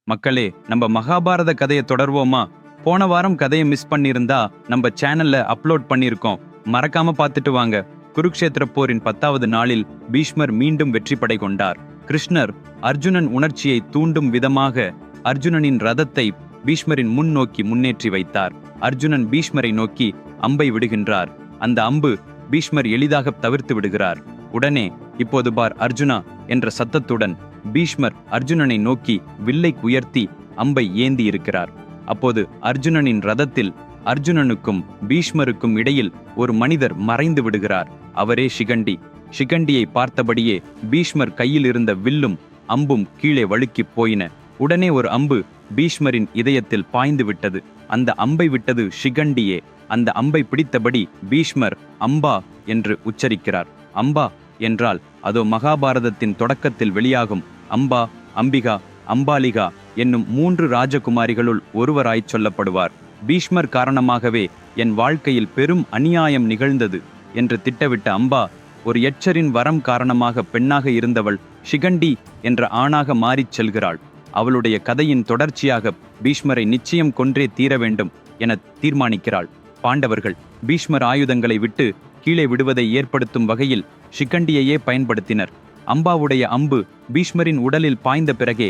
மக்களே, நம்ம மகாபாரத கதையை தொடர்வோமா? போன வாரம் கதையை மிஸ் பண்ணியிருந்தா நம்ம சேனல்ல அப்லோட் பண்ணியிருக்கோம். மறக்காம பார்த்துட்டு வாங்க. குருக்ஷேத்திர போரின் 10வது நாளில் பீஷ்மர் மீண்டும் வெற்றி படை கொண்டார். கிருஷ்ணர் அர்ஜுனன் உணர்ச்சியை தூண்டும் விதமாக அர்ஜுனனின் ரதத்தை பீஷ்மரின் முன் நோக்கி முன்னேற்றி வைத்தார். அர்ஜுனன் பீஷ்மரை நோக்கி அம்பை விடுகின்றார். அந்த அம்பு பீஷ்மர் எளிதாக தவிர்த்து விடுகிறார். உடனே, இப்போது பார் அர்ஜுனா என்ற சத்தத்துடன் பீஷ்மர் அர்ஜுனனை நோக்கி வில்லை உயர்த்தி அம்பை ஏந்தி இருக்கிறார். அப்போது அர்ஜுனனின் ரதத்தில் அர்ஜுனனுக்கும் பீஷ்மருக்கும் இடையில் ஒரு மனிதர் மறைந்து விடுகிறார். அவரே சிகண்டி. சிகண்டியை பார்த்தபடியே பீஷ்மர் கையில் இருந்த வில்லும் அம்பும் கீழே வழுக்கி போயின. உடனே ஒரு அம்பு பீஷ்மரின் இதயத்தில் பாய்ந்து விட்டது. அந்த அம்பை விட்டது சிகண்டியே. அந்த அம்பை பிடித்தபடி பீஷ்மர் அம்பா என்று உச்சரிக்கிறார். அம்பா என்றால் அதோ மகாபாரதத்தின் தொடக்கத்தில் வெளியாகும் அம்பா, அம்பிகா, அம்பாலிகா என்னும் 3 ராஜகுமாரிகளுள் ஒருவராய்ச் சொல்லப்படுவார். பீஷ்மர் காரணமாகவே என் வாழ்க்கையில் பெரும் அநியாயம் நிகழ்ந்தது என்று திட்டவிட்ட அம்பா ஒரு எச்சரின் வரம் காரணமாக பெண்ணாக இருந்தவள் சிகண்டி என்ற ஆணாக மாறிச் செல்கிறாள். அவளுடைய கதையின் தொடர்ச்சியாக பீஷ்மரை நிச்சயம் கொன்றே தீர வேண்டும் என தீர்மானிக்கிறாள். பாண்டவர்கள் பீஷ்மர் ஆயுதங்களை விட்டு கீழே விடுவதை ஏற்படுத்தும் வகையில் சிகண்டியையே பயன்படுத்தினர். அம்பாவுடைய அம்பு பீஷ்மரின் உடலில் பாய்ந்த பிறகே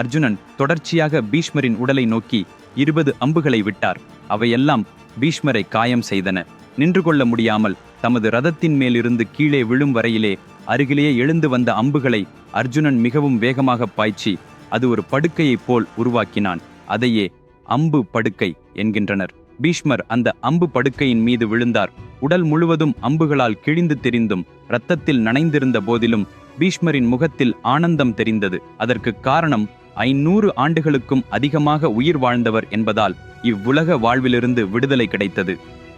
அர்ஜுனன் தொடர்ச்சியாக பீஷ்மரின் உடலை நோக்கி 20 அம்புகளை விட்டார். அவையெல்லாம் பீஷ்மரை காயம் செய்தன. நின்று கொள்ள முடியாமல் தமது ரதத்தின் மேலிருந்து கீழே விழும் வரையிலே அருகிலேயே எழுந்து வந்த அம்புகளை அர்ஜுனன் மிகவும் வேகமாக பாய்ச்சி அது ஒரு படுக்கையைப் போல் உருவாக்கினான். அதையே அம்பு படுக்கை என்கின்றனர். பீஷ்மர் அந்த அம்பு படுக்கையின் மீது விழுந்தார். உடல் முழுவதும் அம்புகளால் கிழிந்து தெரிந்தும் இரத்தத்தில் நனைந்திருந்த போதிலும் பீஷ்மரின் முகத்தில் ஆனந்தம் தெரிந்தது. அதற்கு காரணம் 500 ஆண்டுகளுக்கும் அதிகமாக உயிர் வாழ்ந்தவர் என்பதால் இவ்வுலக வாழ்விலிருந்து விடுதலை கிடைத்தது.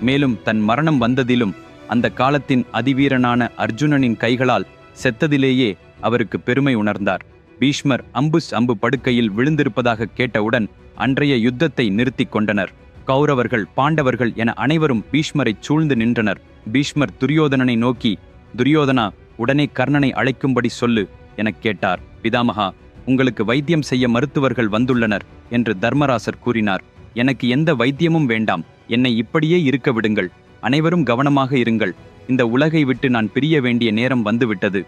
மேலும் தன் மரணம் வந்ததிலும் அந்த காலத்தின் அதிவீரனான அர்ஜுனனின் கைகளால் செத்ததிலேயே அவருக்கு பெருமை உணர்ந்தார். பீஷ்மர் அம்பு படுக்கையில் விழுந்திருப்பதாக கேட்டவுடன் அன்றைய யுத்தத்தை நிறுத்தி கொண்டனர். கௌரவர்கள், பாண்டவர்கள் என அனைவரும் பீஷ்மரை சூழ்ந்து நின்றனர். பீஷ்மர் துரியோதனனை நோக்கி, துரியோதனா, உடனே கர்ணனை அழைக்கும்படி சொல்லு எனக் கேட்டார். பிதாமகா, உங்களுக்கு வைத்தியம் செய்ய மருத்துவர்கள் வந்துள்ளனர் என்று தர்மராசர் கூறினார். எனக்கு எந்த வைத்தியமும் வேண்டாம். என்னை இப்படியே இருக்க விடுங்கள். அனைவரும் கவனமாக இருங்கள். இந்த உலகை விட்டு நான் பிரிய வேண்டிய நேரம் வந்துவிட்டது.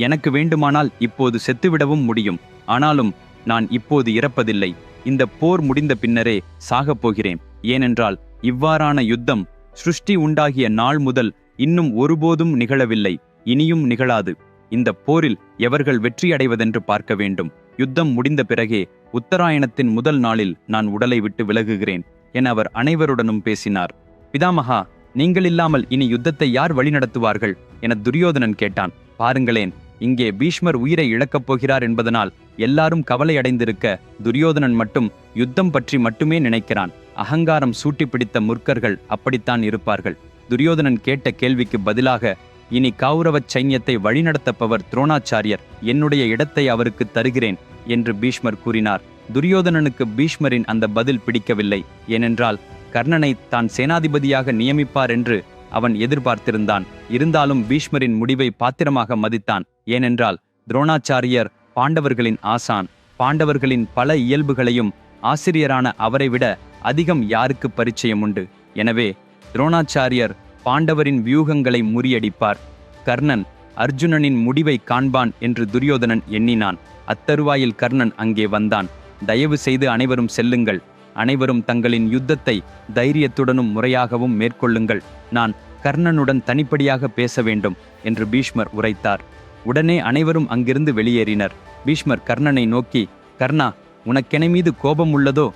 எனக்கு வேண்டுமானால் இப்போது செத்துவிடவும் முடியும். ஆனாலும் நான் இப்போது இறப்பதில்லை. இந்த போர் முடிந்த பின்னரே சாகப் போகிறேன். ஏனென்றால் இவ்வாறான யுத்தம் சிருஷ்டி உண்டாகிய நாள் முதல் இன்னும் ஒருபோதும் நிகழவில்லை, இனியும் நிகழாது. இந்த போரில் எவர்கள் வெற்றியடைவதென்று பார்க்க வேண்டும். யுத்தம் முடிந்த பிறகே உத்தராயணத்தின் முதல் நாளில் நான் உடலை விட்டு விலகுகிறேன் என அவர் அனைவருடனும் பேசினார். பிதாமகா, நீங்கள் இல்லாமல் இனி யுத்தத்தை யார் வழிநடத்துவார்கள் என துரியோதனன் கேட்டான். பாருங்களேன், இங்கே பீஷ்மர் உயிரை இழக்கப் போகிறார் என்பதனால் எல்லாரும் கவலை அடைந்திருக்க துரியோதனன் மட்டும் யுத்தம் பற்றி மட்டுமே நினைக்கிறான். அகங்காரம் சூட்டி பிடித்த முற்கர்கள் அப்படித்தான் இருப்பார்கள். துரியோதனன் கேட்ட கேள்விக்கு பதிலாக, இனி கௌரவ சைன்யத்தை வழிநடத்தப்பவர் துரோணாச்சாரியர், என்னுடைய இடத்தை அவருக்கு தருகிறேன் என்று பீஷ்மர் கூறினார். துரியோதனனுக்கு பீஷ்மரின் அந்த பதில் பிடிக்கவில்லை. ஏனென்றால் கர்ணனை தான் சேனாதிபதியாக நியமிப்பார் என்று அவன் எதிர்பார்த்திருந்தான். இருந்தாலும் பீஷ்மரின் முடிவை பாத்திரமாக மதித்தான். ஏனென்றால் துரோணாச்சாரியர் பாண்டவர்களின் ஆசான். பாண்டவர்களின் பல இயல்புகளையும் ஆசிரியரான அவரை விட அதிகம் யாருக்கு பரிச்சயம் உண்டு? எனவே துரோணாச்சாரியர் பாண்டவரின் வியூகங்களை முறியடிப்பார். கர்ணன் அர்ஜுனனின் முடிவை காண்பான் என்று துரியோதனன் எண்ணினான். அத்தருவாயில் கர்ணன் அங்கே வந்தான். தயவு செய்து அனைவரும் செல்லுங்கள். அனைவரும் தங்களின் யுத்தத்தை தைரியத்துடனும் முறையாகவும் மேற்கொள்ளுங்கள். நான் கர்ணனுடன் தனிப்படியாக பேச வேண்டும் என்று பீஷ்மர் உரைத்தார். உடனே அனைவரும் அங்கிருந்து வெளியேறினர். பீஷ்மர் கர்ணனை நோக்கி, கர்ணா, உனக்கென மீது கோபம் உள்ளதோ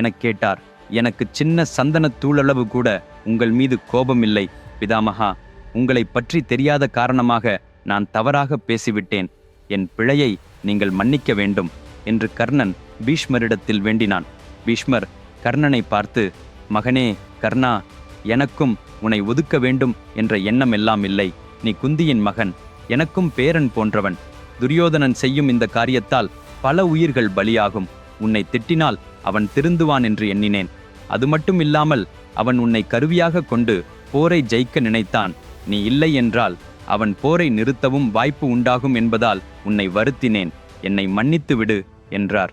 எனக் கேட்டார். எனக்கு சின்ன சந்தனத் தூளளவு கூட உங்கள் மீது கோபமில்லை பிதாமகா. உங்களை பற்றி தெரியாத காரணமாக நான் தவறாக பேசிவிட்டேன். என் பிழையை நீங்கள் மன்னிக்க வேண்டும் என்று கர்ணன் பீஷ்மரிடத்தில் வேண்டினான். பீஷ்மர் கர்ணனை பார்த்து, மகனே கர்ணா, எனக்கும் உன்னை ஒதுக்க வேண்டும் என்ற எண்ணம் எல்லாம் இல்லை. நீ குந்தியின் மகன், எனக்கும் பேரன் போன்றவன். துரியோதனன் செய்யும் இந்த காரியத்தால் பல உயிர்கள் பலியாகும். உன்னை திட்டினால் அவன் திருந்துவான் என்று எண்ணினேன். அது மட்டும் இல்லாமல் அவன் உன்னை கருவியாக கொண்டு போரை ஜெயிக்க நினைத்தான். நீ இல்லை என்றால் அவன் போரை நிறுத்தவும் வாய்ப்பு உண்டாகும் என்பதால் உன்னை வருத்தினேன். என்னை மன்னித்து விடு என்றார்.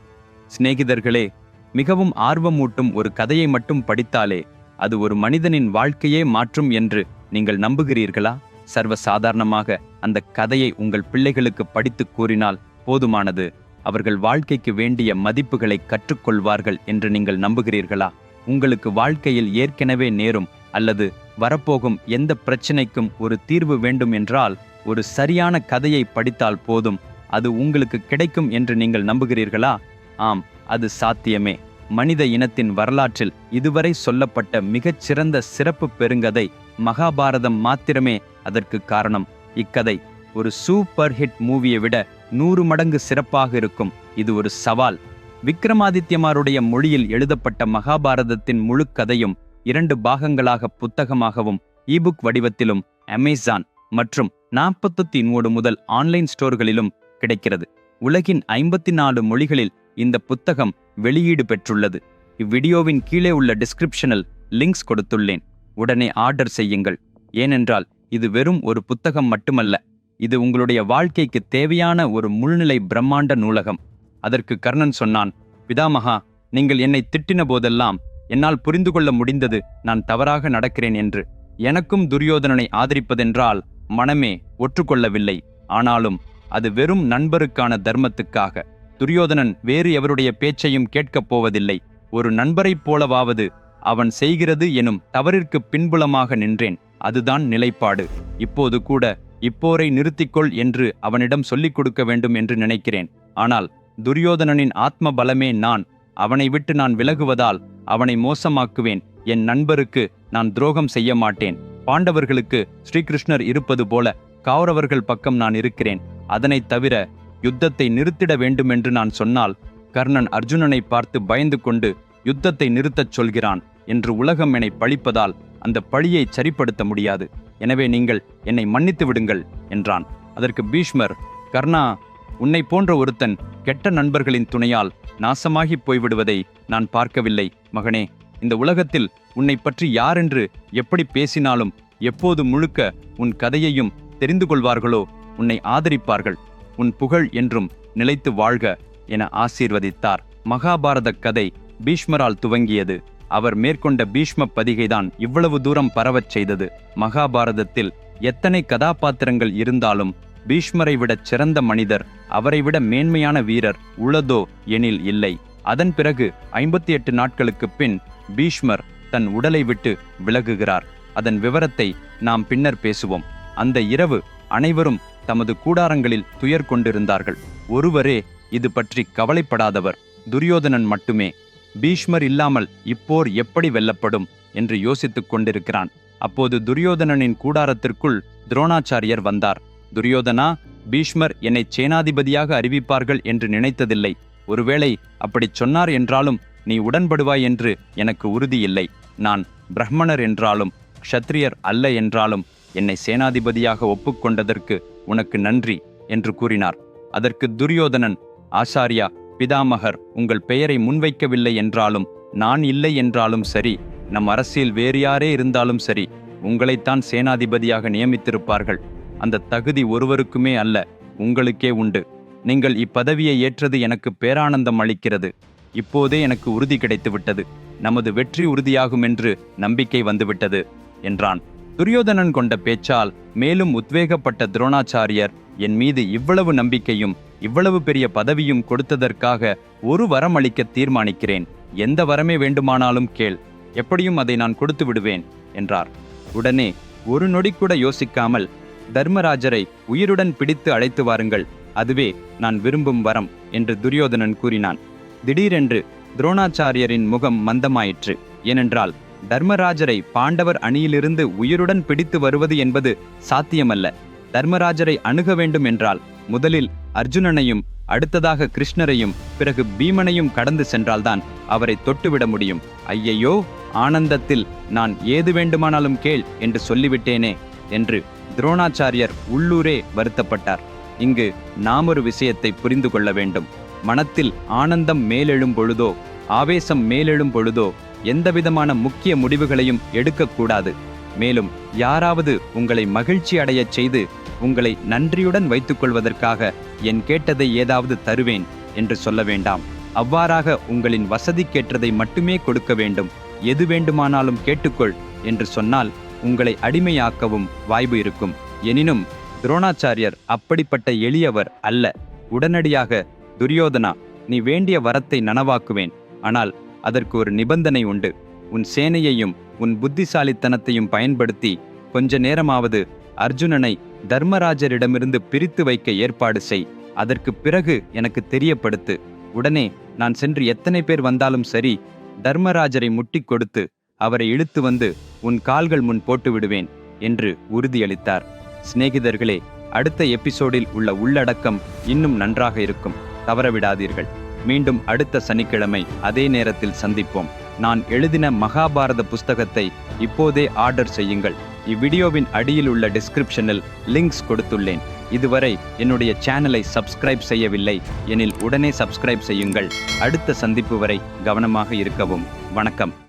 சிநேகிதர்களே, மிகவும் ஆர்வமூட்டும் ஒரு கதையை மட்டும் படித்தாலே அது ஒரு மனிதனின் வாழ்க்கையே மாற்றும் என்று நீங்கள் நம்புகிறீர்களா? சர்வசாதாரணமாக அந்த கதையை உங்கள் பிள்ளைகளுக்கு படித்து கூறினால் போதுமானது, அவர்கள் வாழ்க்கைக்கு வேண்டிய மதிப்புகளை கற்றுக்கொள்வார்கள் என்று நீங்கள் நம்புகிறீர்களா? உங்களுக்கு வாழ்க்கையில் ஏற்கனவே நேரும் அல்லது வரப்போகும் எந்த பிரச்சனைக்கும் ஒரு தீர்வு வேண்டும் என்றால் ஒரு சரியான கதையை படித்தால் போதும், அது உங்களுக்கு கிடைக்கும் என்று நீங்கள் நம்புகிறீர்களா? ஆம், அது சாத்தியமே. மனித இனத்தின் வரலாற்றில் இதுவரை சொல்லப்பட்ட மிகச்சிறந்த சிறப்பு பெருங்கதை மகாபாரதம் மாத்திரமே அதற்கு காரணம். இக்கதை ஒரு சூப்பர் ஹிட் மூவியை விட 100 மடங்கு சிறப்பாக இருக்கும். இது ஒரு சவால். விக்ரமாதித்யமாருடைய மொழியில் எழுதப்பட்ட மகாபாரதத்தின் முழு கதையும் 2 பாகங்களாக புத்தகமாகவும் இபுக் வடிவத்திலும் அமேசான் மற்றும் 43 முதல் ஆன்லைன் ஸ்டோர்களிலும் கிடைக்கிறது. உலகின் 54 மொழிகளில் இந்த புத்தகம் வெளியீடு பெற்றுள்ளது. இவ்வீடியோவின் கீழே உள்ள டிஸ்கிரிப்ஷனில் லிங்க்ஸ் கொடுத்துள்ளேன். உடனே ஆர்டர் செய்யுங்கள். ஏனென்றால் இது வெறும் ஒரு புத்தகம் மட்டுமல்ல, இது உங்களுடைய வாழ்க்கைக்கு தேவையான ஒரு முழுநிலை பிரம்மாண்ட நூலகம். அதற்கு கர்ணன் சொன்னான், பிதாமகா, நீங்கள் என்னை திட்டின போதெல்லாம் என்னால் புரிந்து கொள்ள முடிந்தது நான் தவறாக நடக்கிறேன் என்று. எனக்கும் துரியோதனனை ஆதரிப்பதென்றால் மனமே ஒற்றுக்கொள்ளவில்லை. ஆனாலும் அது வெறும் நண்பருக்கான தர்மத்துக்காக. துரியோதனன் வேறு எவருடைய பேச்சையும் கேட்கப் போவதில்லை. ஒரு நண்பரைப் போலவாவது அவன் செய்கிறது எனும் தவறிற்கு பின்புலமாக நின்றேன். அதுதான் நிலைப்பாடு. இப்போது கூட இப்போரை நிறுத்திக்கொள் என்று அவனிடம் சொல்லிக் கொடுக்க வேண்டும் என்று நினைக்கிறேன். ஆனால் துரியோதனனின் ஆத்ம பலமே நான். அவனை விட்டு நான் விலகுவதால் அவனை மோசமாக்குவேன். என் நண்பருக்கு நான் துரோகம் செய்ய மாட்டேன். பாண்டவர்களுக்கு ஸ்ரீகிருஷ்ணர் இருப்பது போல கௌரவர்கள் பக்கம் நான் இருக்கிறேன். அதனைத் தவிர யுத்தத்தை நிறுத்திட வேண்டுமென்று நான் சொன்னால் கர்ணன் அர்ஜுனனை பார்த்து பயந்து கொண்டு யுத்தத்தை நிறுத்தச் சொல்கிறான் என்று உலகம் என்னை பழிப்பதால் அந்த பழியை சரிப்படுத்த முடியாது. எனவே நீங்கள் என்னை மன்னித்து விடுங்கள் என்றான். அதற்கு பீஷ்மர், கர்ணா, உன்னை போன்ற ஒருத்தன் கெட்ட நண்பர்களின் துணையால் நாசமாகி போய்விடுவதை நான் பார்க்கவில்லை. மகனே, இந்த உலகத்தில் உன்னை பற்றி யாரென்று எப்படி பேசினாலும் எப்போது முழுக்க உன் கதையையும் தெரிந்து கொள்வார்களோ உன்னை ஆதரிப்பார்கள். உன் புகழ் என்றும் நிலைத்து வாழ்க என ஆசீர்வதித்தார். மகாபாரத கதை பீஷ்மரால் துவங்கியது. அவர் மேற்கொண்ட பீஷ்ம பதிகைதான் இவ்வளவு தூரம் பரவச் செய்தது. மகாபாரதத்தில் எத்தனை கதாபாத்திரங்கள் இருந்தாலும் பீஷ்மரை விடச் சிறந்த மனிதர், அவரை விட மேன்மையான வீரர் உளதோ எனில் இல்லை. அதன் பிறகு 58 நாட்களுக்குப் பின் பீஷ்மர் தன் உடலை விட்டு விலகுகிறார். அதன் விவரத்தை நாம் பின்னர் பேசுவோம். அந்த இரவு அனைவரும் தமது கூடாரங்களில் துயர் கொண்டிருந்தார்கள். ஒருவரே இது பற்றி கவலைப்படாதவர் துரியோதனன் மட்டுமே. பீஷ்மர் இல்லாமல் இப்போர் எப்படி வெல்லப்படும் என்று யோசித்துக் கொண்டிருக்கிறான். அப்போது துரியோதனனின் கூடாரத்திற்குள் துரோணாச்சாரியர் வந்தார். துரியோதனா, பீஷ்மர் என்னை சேனாதிபதியாக அறிவிப்பார்கள் என்று நினைத்ததில்லை. ஒருவேளை அப்படிச் சொன்னார் என்றாலும் நீ உடன்படுவாய் என்று எனக்கு உறுதியில்லை. நான் பிராமணர் என்றாலும் க்ஷத்ரியர் அல்ல என்றாலும் என்னை சேனாதிபதியாக ஒப்புக்கொண்டதற்கு உனக்கு நன்றி என்று கூறினார். அதற்கு துரியோதனன், ஆச்சாரியா, பிதாமகர் உங்கள் பெயரை முன்வைக்கவில்லை என்றாலும் நான் இல்லை என்றாலும் சரி, நம் அரசியல் வேறு யாரே இருந்தாலும் சரி, உங்களைத்தான் சேனாதிபதியாக நியமித்திருப்பார்கள். அந்த தகுதி ஒருவருக்குமே அல்ல, உங்களுக்கே உண்டு. நீங்கள் இப்பதவியை ஏற்றது எனக்கு பேரானந்தம் அளிக்கிறது. இப்போதே எனக்கு உறுதி கிடைத்துவிட்டது. நமது வெற்றி உறுதியாகும் என்று நம்பிக்கை வந்துவிட்டது என்றான். துரியோதனன் கொண்ட பேச்சால் மேலும் உத்வேகப்பட்ட துரோணாச்சாரியர், என் மீது இவ்வளவு நம்பிக்கையும் இவ்வளவு பெரிய பதவியும் கொடுத்ததற்காக ஒரு வரம் அளிக்க தீர்மானிக்கிறேன். எந்த வரமே வேண்டுமானாலும் கேள், எப்படியும் அதை நான் கொடுத்து விடுவேன் என்றார். உடனே ஒரு நொடி கூட யோசிக்காமல், தர்மராஜரை உயிருடன் பிடித்து அழைத்து வாருங்கள், அதுவே நான் விரும்பும் வரம் என்று துரியோதனன் கூறினான். திடீரென்று துரோணாச்சாரியரின் முகம் மந்தமாயிற்று. ஏனென்றால் தர்மராஜரை பாண்டவர் அணியிலிருந்து உயிருடன் பிடித்து வருவது என்பது சாத்தியமல்ல. தர்மராஜரை அணுக வேண்டும் என்றால் முதலில் அர்ஜுனனையும் அடுத்ததாக கிருஷ்ணரையும் பிறகு பீமனையும் கடந்து சென்றால்தான் அவரை தொட்டுவிட முடியும். ஐயையோ, ஆனந்தத்தில் நான் ஏது வேண்டுமானாலும் கேள் என்று சொல்லிவிட்டேனே என்று துரோணாச்சாரியர் உள்ளூரே வருத்தப்பட்டார். இங்கு நாம் ஒரு விஷயத்தை புரிந்து கொள்ள வேண்டும். மனத்தில் ஆனந்தம் மேலெழும் பொழுதோ ஆவேசம் மேலெழும் பொழுதோ எந்தவிதமான முக்கிய முடிவுகளையும் எடுக்கக்கூடாது. மேலும் யாராவது உங்களை மகிழ்ச்சி அடையச் செய்து உங்களை நன்றியுடன் வைத்துக் கொள்வதற்காக என் கேட்டதை ஏதாவது தருவேன் என்று சொல்ல வேண்டாம். அவ்வாறாக உங்களின் வசதிக்கேற்றதை மட்டுமே கொடுக்க வேண்டும். எது வேண்டுமானாலும் கேட்டுக்கொள் என்று சொன்னால் உங்களை அடிமையாக்கவும் வாய்ப்பு இருக்கும். எனினும் துரோணாச்சாரியர் அப்படிப்பட்ட எளியவர் அல்ல. உடனடியாக, துரியோதனா, நீ வேண்டிய வரத்தை நனவாக்குவேன். ஆனால் அதற்கு ஒரு நிபந்தனை உண்டு. உன் சேனையையும் உன் புத்திசாலித்தனத்தையும் பயன்படுத்தி கொஞ்ச நேரமாவது அர்ஜுனனை தர்மராஜரிடமிருந்து பிரித்து வைக்க ஏற்பாடு செய். அதற்கு பிறகு எனக்கு தெரியப்படுத்து. உடனே நான் சென்று எத்தனை பேர் வந்தாலும் சரி, தர்மராஜரை முட்டிக் கொடுத்து அவரை இழுத்து வந்து உன் கால்கள் முன் போட்டு விடுவேன் என்று உறுதியளித்தார். சிநேகிதர்களே, அடுத்த எபிசோடில் உள்ள உள்ளடக்கம் இன்னும் நன்றாக இருக்கும். தவறவிடாதீர்கள். மீண்டும் அடுத்த சனிக்கிழமை அதே நேரத்தில் சந்திப்போம். நான் எழுதின மகாபாரத புஸ்தகத்தை இப்போதே ஆர்டர் செய்யுங்கள். இவ்விடியோவின் அடியில் உள்ள டிஸ்கிரிப்ஷனில் லிங்க்ஸ் கொடுத்துள்ளேன். இதுவரை என்னுடைய சேனலை சப்ஸ்கிரைப் செய்யவில்லை எனில் உடனே சப்ஸ்கிரைப் செய்யுங்கள். அடுத்த சந்திப்பு வரை கவனமாக இருக்கவும். வணக்கம்.